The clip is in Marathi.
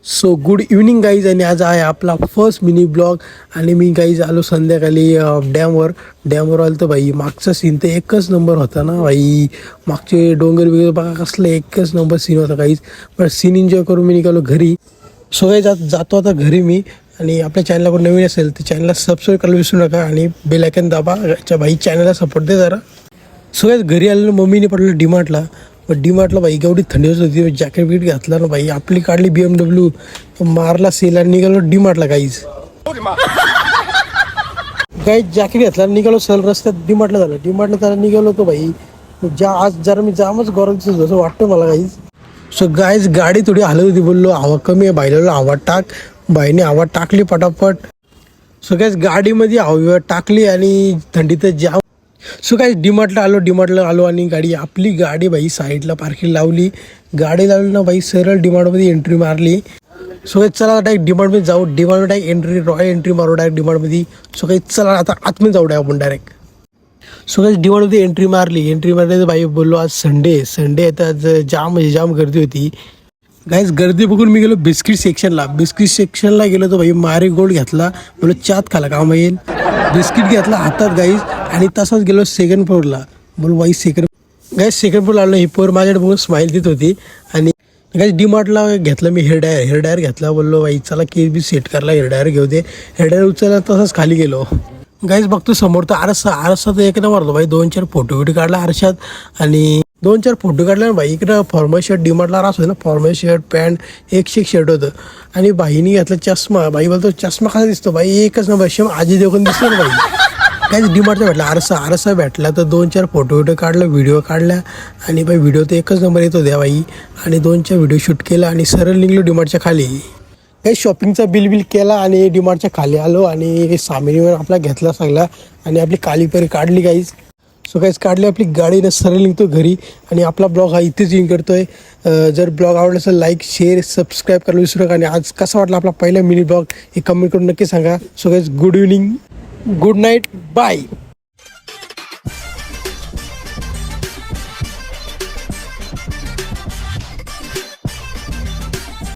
So good evening guys. आणि आज आहे आपला फर्स्ट मिनी ब्लॉग. आणि मी गाईज आलो संध्याकाळी डॅमवर आलो. तर भाई मागचा सीन तर एकच नंबर होता ना भाई. मागचे डोंगर वगैरे बघा कसलं एकच नंबर सीन होता गाईज. पण सीन एन्जॉय करून मी निघालो घरी. सो गाईज जातो आता घरी मी. आणि आपल्या चॅनलला कोण नवीन असेल तर चॅनलला सबस्क्राईब करायला विसरू नका आणि बेल आयकॉन दाबा. भाई चॅनलला सपोर्ट दे जरा. सो गाईज घरी आलेलं मम्मीने पडलं डीमार्टला. पण डीमार्टला बाई एवढी थंडी होती. जॅकेट बीट घातला ना बाई. आपली काढली BMW, मारला सेल आणि निघालो डीमार्टला गाईज. गाईज जॅकेट घातला निघालो सल रस्त्यात डीमार्टला झालं. डीमार्टला त्याला निघालो होतो भाई. आज जरा मी जामच गरम दिसत असं वाटतं मला गाईज. सो गाईज गाडी थोडी हलत होती. बोललो हवा कमी आहे. बाईला आवाज टाक. बाईने आवाज टाकली पटापट. सो गाईज गाडीमध्ये हवा टाकली आणि थंडीत जाम. सो काय डीमार्टला आलो आणि आपली गाडी बाई साईडला पार्किंग लावली. गाडी लावली ना बाई सरळ डीमार्टमध्ये एंट्री मारली. सो काही चला डायरेक्ट डीमार्टमध्ये जाऊ. डीमार्टमध्ये डायरेक्ट रॉयल एंट्री मारू डायरेक्ट डीमार्टमध्ये. सो काही चला आता आतमध्ये जाऊ आपण डायरेक्ट. सो काही डीमार्टमध्ये एंट्री मारली बाई. बोललो आज संडे आहे तर आज जाम गर्दी होती गाईज. गर्दी बघून मी गेलो बिस्किट सेक्शनला गेलो. तो भाई मारी गोल्ड घेतला. बोलो चात खाला काम येईल. बिस्किट घेतला हातात गाईज. आणि तसाच गेलो सेकंड फ्लोअरला. बोल बाई सेकंड फ्लोअर आलो. ही पोर माझ्याकडे बघून स्माईल देत होती. आणि गाईज डीमार्टला घेतलं मी हेअर ड्रायर घेतला. बोललो बाई चला केस बी सेट करायला हेअर ड्रायर घेऊ दे. हेअर ड्रायर उचलला तसाच खाली गेलो गाईज. बघतो समोर तर आरसा तर एक मारतो बाई. 2-4 फोटो काढला आरशात. आणि 2-4 फोटो काढले ना बाई. इकडं फॉर्मल शर्ट डीमार्टला रास होतं ना. फॉर्मल शर्ट पॅन्ट एक शर्ट होतं. आणि बाईने घेतला चष्मा. बाई बोलतो चष्मा कसा दिसतो बाई. एकच नंबर शेम आजी देवगण दिसतो ना बाई. काय डीमार्टचा भेटला आरसा भेटला. तर 2-4 फोटो काढला. व्हिडिओ काढला. आणि बाई व्हिडिओ तर एकच नंबर येतो द्या बाई. आणि 2-4 व्हिडिओ शूट केला आणि सरळ निघलो डीमार्टच्या खाली. काही शॉपिंगचा बिल केला आणि डीमार्टच्या खाली आलो. आणि सामीवर आपला घेतला सगळा. आणि आपली कालीपरी काढली गाईज. सो काहीच काढली आपली गाडीनं सरळ निघतो घरी. आणि आपला ब्लॉग हा इथेच इन करतोय. जर ब्लॉग आवडला असेल लाईक शेअर सबस्क्राईब करायला विसरू नका. आणि आज कसा वाटला आपला पहिला मिनी ब्लॉग हे कमेंट करून नक्की सांगा. So guys good evening, good night, bye.